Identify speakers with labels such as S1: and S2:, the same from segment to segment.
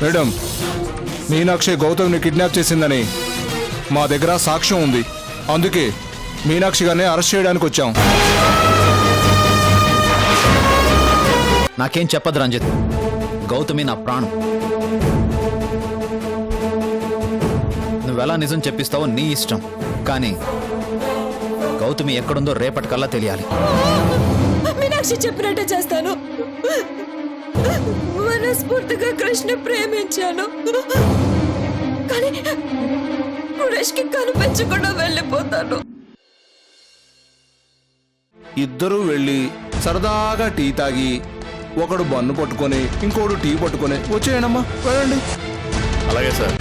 S1: Madam, Meenakshi గౌతమ్ని kidnap చేసిందని మా దగ్గర సాక్ష్యం ఉంది. అందుకే మీనాక్షి గారిని అరెస్ట్ చేయడానికి వచ్చాం.
S2: నాకేం చెప్పదు రంజిత్. గౌతమి నా ప్రాణం. నువ్వెలా నిజం చెప్పిస్తావో నీ ఇష్టం, కానీ గౌతమి ఎక్కడుందో రేపటికల్లా తెలియాలి.
S3: మీనాక్షి చెప్పినట్టే చేస్తాను. మనస్ఫూర్తిగా కృష్ణ ప్రేమించాను, కానీ సురేష్కి కనిపించకుండా వెళ్ళిపోతాను.
S1: ఇద్దరూ వెళ్ళి సరదాగా టీ తాగి, ఒకడు బన్ను పట్టుకొని ఇంకోడు టీ పట్టుకొని వచ్చేయండమ్మా, వెళ్ళండి.
S4: అలాగే సార్.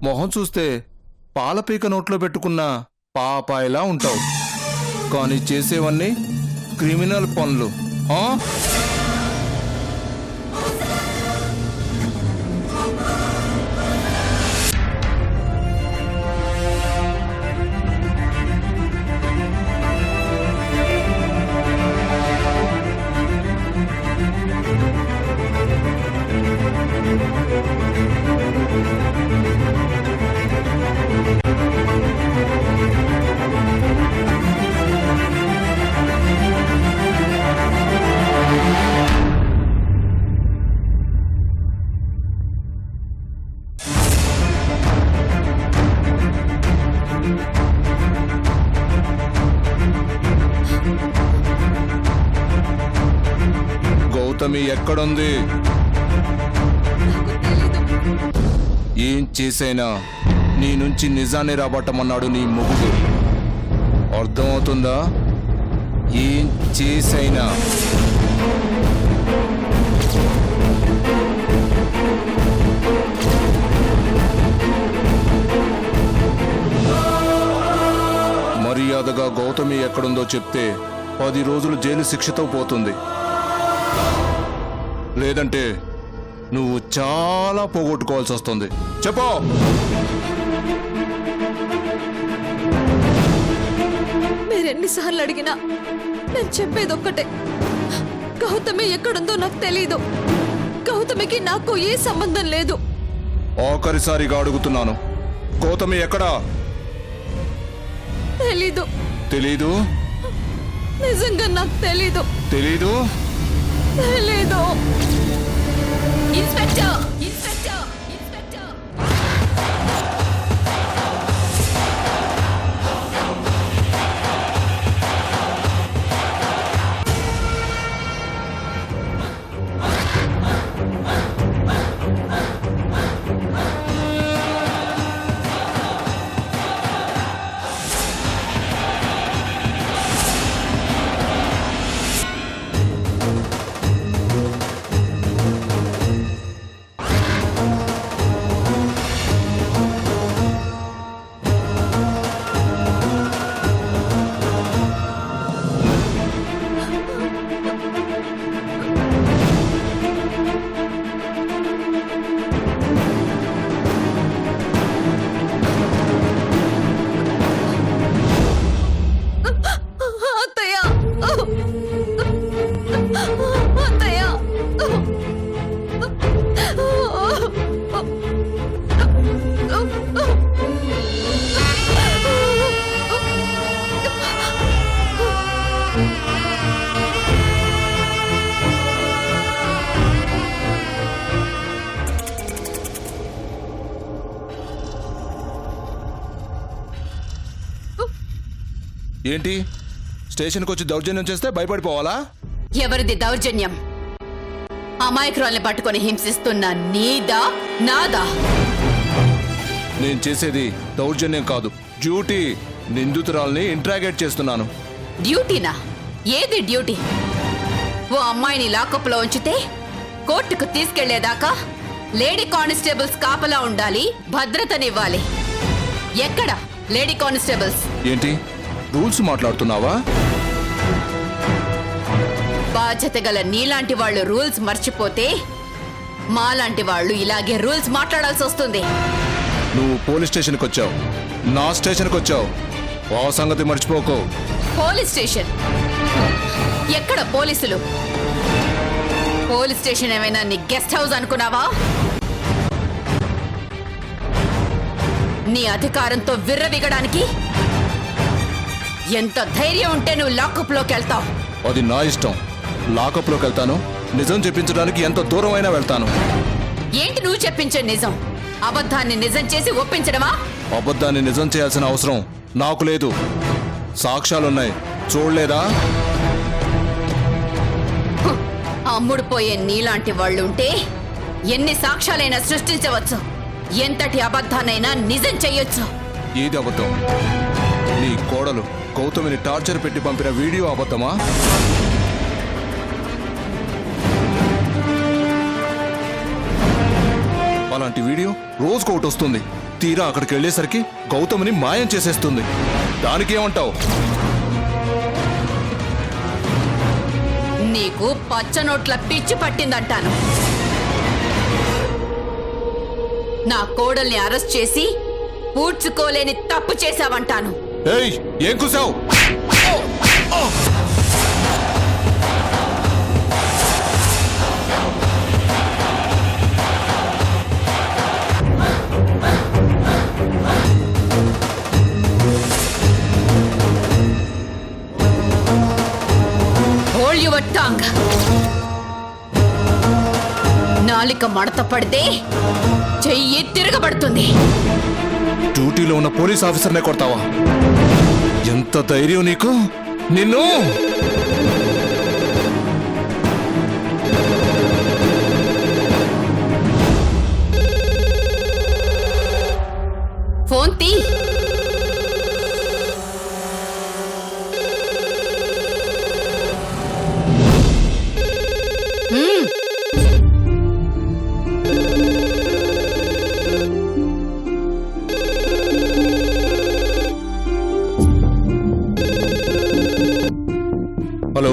S1: మొహం చూస్తే పాలపీక నోట్లో పెట్టుకున్న పాపాయిలా ఉంటావు, కానీ చేసేవన్నీ క్రిమినల్ పనులు. గౌతమి ఎక్కడుంది? ఏం చేసైనా నీ నుంచి నిజాన్ని రాబట్టమన్నాడు నీ మొగుడు. అర్థమవుతుందా? ఏం చేసైనా. మర్యాదగా గౌతమి ఎక్కడుందో చెప్తే 10 రోజులు జైలు శిక్షతో పోతుంది. లేదంటే నువ్వు చాలా పోగొట్టుకోవాల్సి వస్తుంది. చెప్పు.
S3: మీరెన్నిసార్లు అడిగినా నేను చెప్పేది ఒక్కటే, గౌతమి ఎక్కడుందో నాకు తెలీదు. గౌతమికి నాకు ఏ సంబంధం లేదు.
S1: ఆఖరిసారిగా అడుగుతున్నాను, గౌతమి ఎక్కడా?
S3: తెలీదు.
S1: తెలీదు?
S3: నిజంగా నాకు తెలీదు.
S1: తెలీదు?
S3: తెలీదు.
S5: ఇన్స్పెక్టర్!
S1: ఏంటి స్టేషన్కి వచ్చి దౌర్జన్యం చేస్తే భయపడిపోవాలా?
S4: ఎవరిది దౌర్జన్యం? అమాయకురాల్ని పట్టుకొని హింసిస్తున్న నీదా నాదా?
S1: నేను చేసేది దౌర్జన్యం కాదు, డ్యూటీ. నిందితురాల్ని ఇంట్రాగేట్ చేస్తున్నాను.
S4: డ్యూటీనా? ఏది డ్యూటీ? ఓ అమ్మాయిని లాకప్లో ఉంచితే కోర్టుకు తీసుకెళ్లేదాకా లేడీ కానిస్టేబుల్స్ కాపలా ఉండాలి, భద్రతనివ్వాలి. ఎక్కడ లేడీ కానిస్టేబుల్స్?
S1: ఏంటి రూల్స్ మాట్లాడుతున్నావా?
S4: బాధ్యత గల నీలాంటి వాళ్ళు రూల్స్ మర్చిపోతే మాలాంటి వాళ్ళు ఇలాగే రూల్స్ మాట్లాడాల్సి వస్తుంది.
S1: నువ్వు పోలీస్ స్టేషన్కి వచ్చావు, నా స్టేషన్కి వచ్చావు. ఆ సంగతి మర్చిపోకు.
S4: Police station? ఎక్కడ పోలీసులు? పోలీస్ స్టేషన్ ఏమైనా నీ గెస్ట్ హౌస్ అనుకున్నావా? నీ అధికారంతో విర్రవిగడానికి ఎంత ధైర్యం ఉంటే నువ్వు లాకప్లోకి వెళ్తావు?
S1: అది నా ఇష్టం. లాకప్లోకి వెళ్తాను, నిజం చెప్పించడానికి ఎంత దూరం అయినా వెళ్తాను.
S4: ఏంటి నువ్వు చెప్పించే నిజం? అబద్ధాన్ని నిజం చేసి ఒప్పించడమా?
S1: అబద్ధాన్ని నిజం చేయాల్సిన అవసరం నాకు లేదు. సాక్ష్యాలున్నాయి, చూడలేదా?
S4: అమ్ముడు పోయే నీలాంటి వాళ్ళుంటే ఎన్ని సాక్ష్యాలైనా సృష్టించవచ్చు, ఎంతటి అబద్ధాన్నైనా నిజం చెయ్యొచ్చు.
S1: ఏది అబద్ధం? నీ కోడలు గౌతమిని టార్చర్ పెట్టి పంపిన వీడియో అబద్ధమా? అలాంటి వీడియో రోజుకోటి వస్తుంది. తీరా అక్కడికి వెళ్ళేసరికి గౌతమిని మాయం చేసేస్తుంది. దానికేమంటావు?
S4: నీకు పచ్చనోట్ల పిచ్చి పట్టిందంటాను. నా కోడల్ని అరెస్ట్ చేసి పూడ్చుకోలేని తప్పు చేశావంటాను.
S1: ఏయ్, ఏం కూసావు?
S4: Hold your tongue. నాలిక మడత పడితే చెయ్యి తిరగబడుతుంది.
S1: డ్యూటీలో ఉన్న పోలీస్ ఆఫీసర్నే కొడతావా? ఎంత ధైర్యం నీకు? నిన్ను
S4: ఫోన్ తీ.
S1: Hello,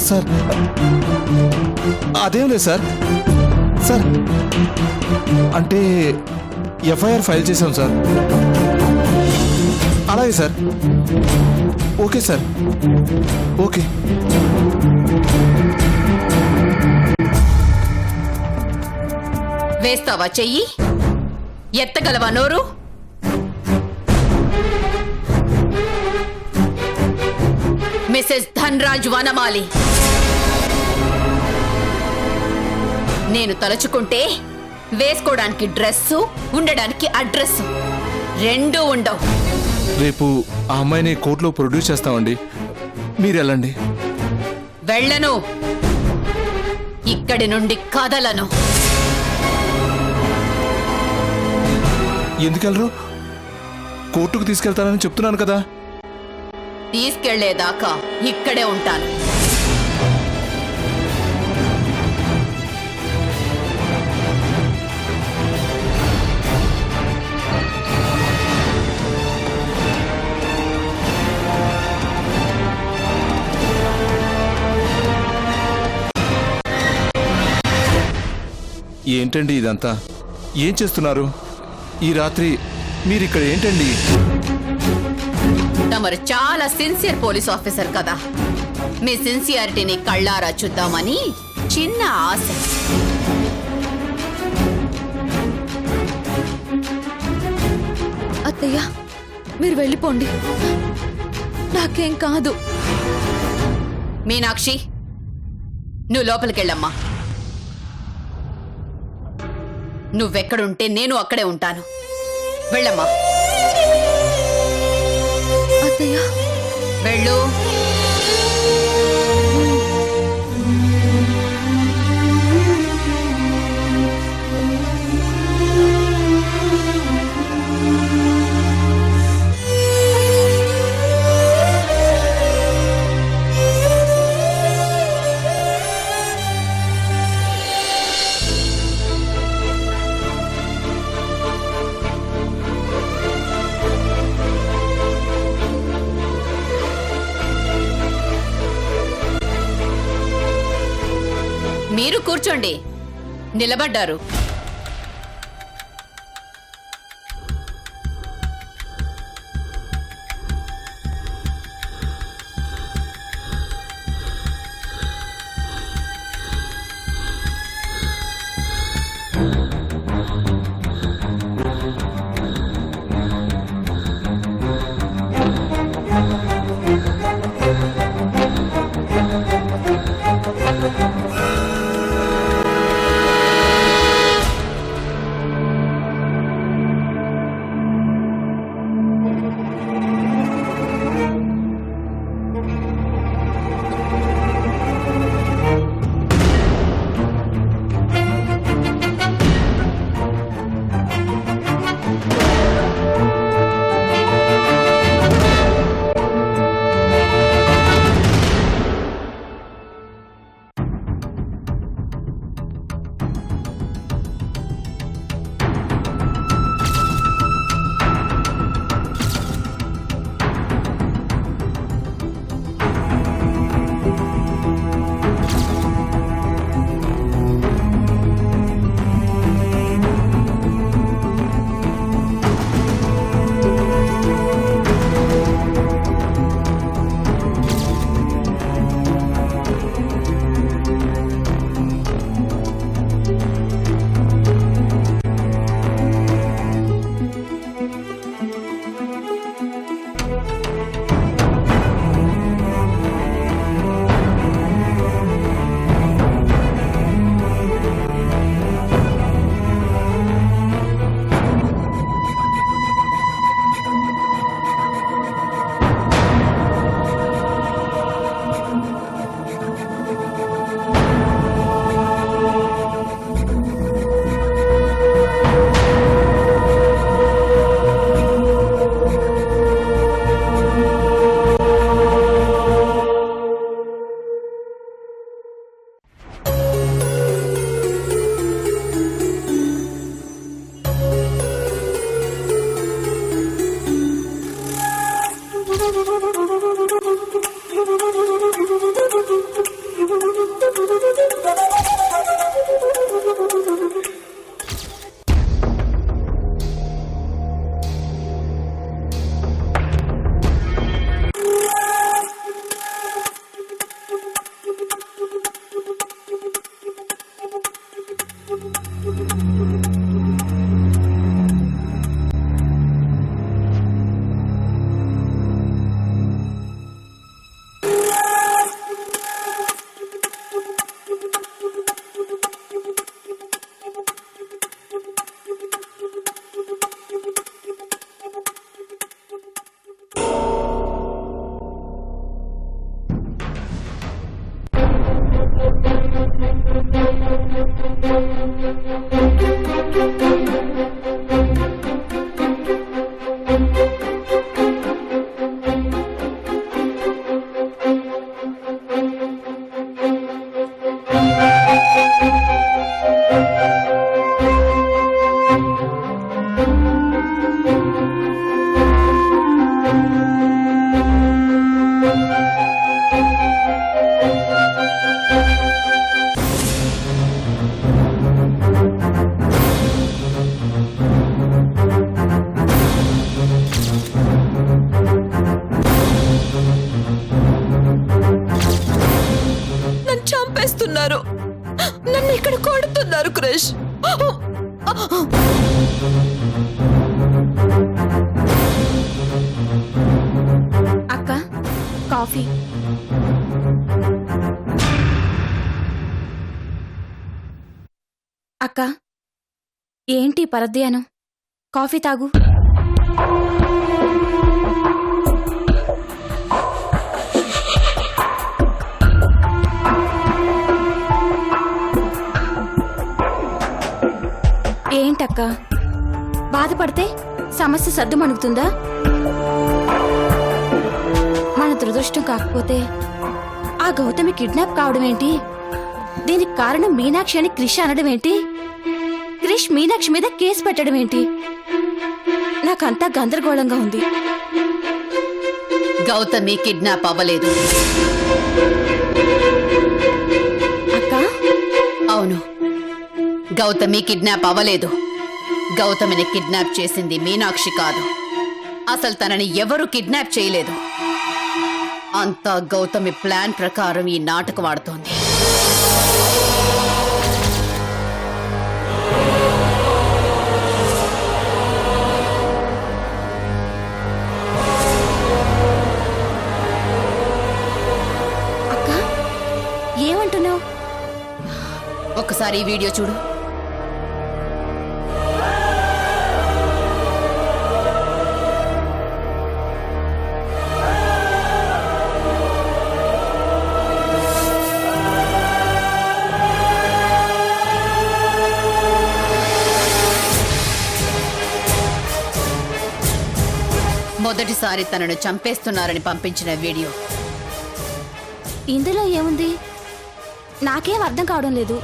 S1: sir. అదేం లేదు సార్. సార్ అంటే ఎఫ్ఐఆర్ ఫైల్ చేశాం సార్. అలాగే సార్. Okay sir, okay.
S4: వేస్తావా చెయ్యి? ఎత్తగలవా నోరు? మిసెస్ ధన్రాజ్ వనమాలి, నేను తలుచుకుంటే వేసుకోవడానికి డ్రెస్సు, ఉండడానికి అడ్రస్ రెండూ ఉండవు.
S1: రేపు ఆ అమ్మాయిని కోర్టులో ప్రొడ్యూస్ చేస్తామండి, మీరు వెళ్ళండి.
S4: వెళ్ళను, ఇక్కడి నుండి కదలను.
S1: ఎందుకెళ్ళరు? కోర్టుకు తీసుకెళ్తానని చెప్తున్నాను కదా.
S4: తీసుకెళ్లేదాకా ఇక్కడే ఉంటాను.
S1: ఏంటండి ఇదంతా? ఏం చేస్తున్నారు ఈ రాత్రి? మీరిక్కడ ఏంటండి?
S4: తమరు చాలా సిన్సియర్ పోలీస్ ఆఫీసర్ కదా, మీ సిన్సియారిటీని కళ్ళారా చూద్దామని చిన్న ఆశ.
S3: అత్తయ్య, మీరు వెళ్ళిపోండి, నాకేం కాదు.
S4: మీనాక్షి, నువ్వు లోపలికెళ్ళమ్మా. నువ్వెక్కడుంటే నేను అక్కడే ఉంటాను. వెళ్ళమ్మా.
S3: అత్తయ్య,
S4: వెళ్ళు. మీరు కూర్చోండి. నిలబడ్డారు.
S3: చంపేస్తున్నారు. నన్ను ఇక్కడ కొడుతున్నారు క్రిష్.
S5: అక్క, కాఫీ. అక్క, ఏంటి పరధ్యానం? కాఫీ తాగు. ఏంటక్క, బాధపడితే సమస్య సద్దుమణుగుతుందా? మన దురదృష్టం కాకపోతే ఆ గౌతమి కిడ్నాప్ కావడం ఏంటి? దీనికి కారణం మీనాక్షి అని క్రిష్ అనడం ఏంటి? క్రిష్ మీనాక్షి మీద కేసు పెట్టడం ఏంటి? నాకంతా గందరగోళంగా ఉంది.
S4: గౌతమి కిడ్నాప్ అవ్వలేదు.
S5: అక్క,
S4: అవును, గౌతమి కిడ్నాప్ అవ్వలేదు. గౌతమిని కిడ్నాప్ చేసింది మీనాక్షి కాదు. అసలు తనని ఎవరూ కిడ్నాప్ చేయలేదు. అంతా గౌతమి ప్లాన్ ప్రకారం ఈ నాటకం ఆడుతోంది.
S5: అక్క, ఏమంటున్నావు?
S4: ఒకసారి ఈ వీడియో చూడు. మొదటిసారి తనను చంపేస్తున్నారని పంపించిన వీడియో.
S5: ఇందులో ఏముంది? నాకేం అర్థం కావడం లేదు.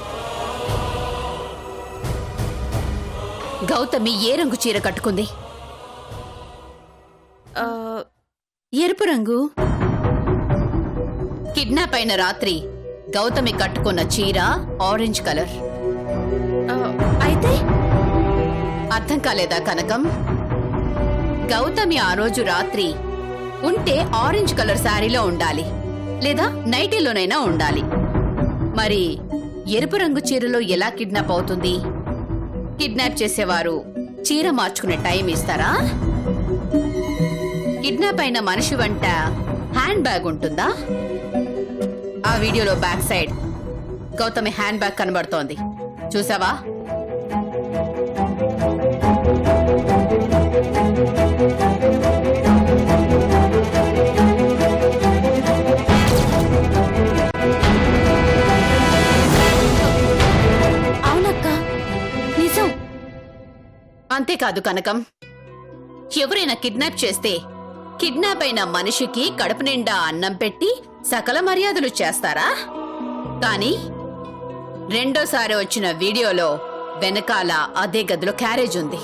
S4: గౌతమి ఏ రంగు చీర కట్టుకుంది? ఎరుపు రంగు. కిడ్నాప్ అయిన రాత్రి గౌతమి కట్టుకున్న చీర ఆరెంజ్ కలర్.
S5: అయితే
S4: అర్థం కాలేదా కనకం? గౌతమి ఆ రోజు రాత్రి ఉంటే ఆరెంజ్ కలర్ శారీలో ఉండాలి, లేదా నైటీలోనైనా ఉండాలి. మరి ఎరుపు రంగు చీరలో ఎలా కిడ్నాప్ అవుతుంది? కిడ్నాప్ చేసేవారు చీర మార్చుకునే టైం ఇస్తారా? కిడ్నాప్ అయిన మనిషి వెంట హ్యాండ్ బ్యాగ్ ఉంటుందా? ఆ వీడియోలో back side Gautami hand bag కనబడుతోంది, చూసావా?
S5: అవునక్క, నిజం.
S4: అంతేకాదు కనకం, ఎవరైనా కిడ్నాప్ చేస్తే కిడ్నాప్ అయిన మనిషికి కడుపు నిండా అన్నం పెట్టి సకల మర్యాదలు చేస్తారా? కానీ రెండోసారి వచ్చిన వీడియోలో వెనకాల అదే గదిలో క్యారేజ్ ఉంది.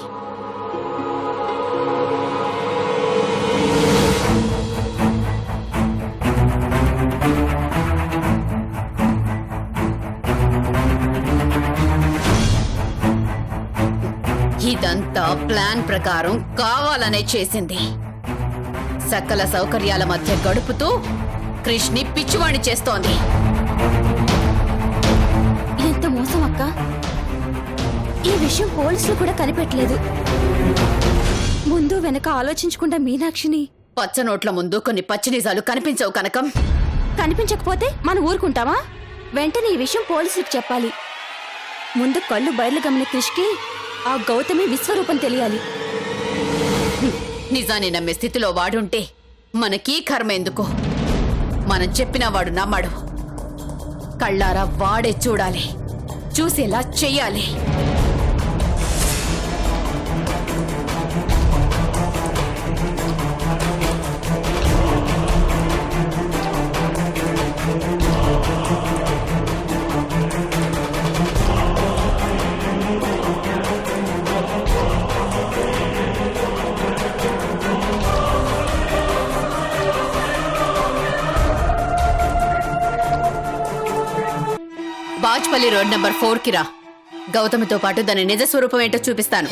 S4: ఇదంతా ప్లాన్ ప్రకారం కావాలనే చేసింది. సకల సౌకర్యాల మధ్య గడుపుతూ క్రిష్ని పిచ్చివాణి చేస్తోంది.
S5: ఎంత మోసం అక్క! ఈ విషయం పోలీసులు కూడా కనిపెట్టలేదు. ముందు వెనక ఆలోచించకుండా మీనాక్షిని.
S4: పచ్చ నోట్ల ముందు కొన్ని పచ్చి నిజాలు కనిపించవు కనకం.
S5: కనిపించకపోతే మనం ఊరుకుంటామా? వెంటనే ఈ విషయం పోలీసులకు చెప్పాలి. ముందు కళ్ళు బయలు గమని క్రిష్కి ఆ గౌతమి విశ్వరూపం తెలియాలి.
S4: నిజాన్ని నమ్మే స్థితిలో వాడుంటే మనకీ కర్మ ఎందుకో? మనం చెప్పినా వాడు నమ్మడు. కళ్ళారా వాడే చూడాలి, చూసేలా చెయ్యాలి. బాజ్పల్లి రోడ్ నంబర్ 4కి రా. గౌతమితో పాటు దాని నిజ స్వరూపం ఏంటో చూపిస్తాను.